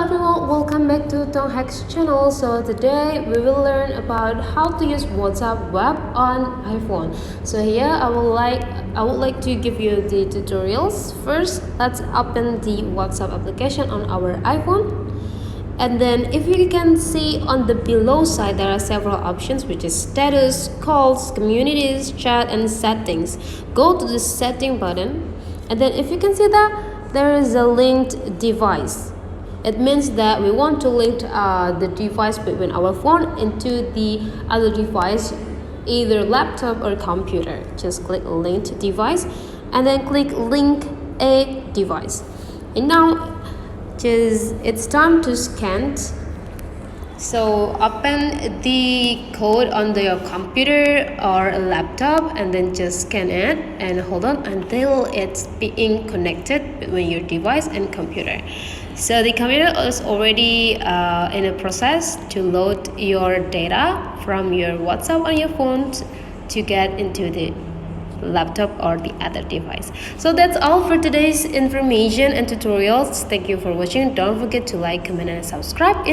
everyone, welcome back to Tong Hacks channel. So today we will learn about how to use WhatsApp web on iPhone. So here I would like to give you the tutorials. First, let's open the WhatsApp application on our iPhone. And then if you can see on the below side, there are several options, which is status, calls, communities, chat, and settings. Go to the setting button, and then if you can see that there is a linked device. It means that we want to link the device between our phone into the other device, either laptop or computer. Just click linked device and then click link a device. And now it's time to scan. So open the code on your computer or laptop and then just scan it and hold on until it's being connected between your device and computer. So the computer is already in a process to load your data from your WhatsApp on your phone to get into the laptop or the other device. So that's all for today's information and tutorials. Thank you for watching. Don't forget to like, comment, and subscribe.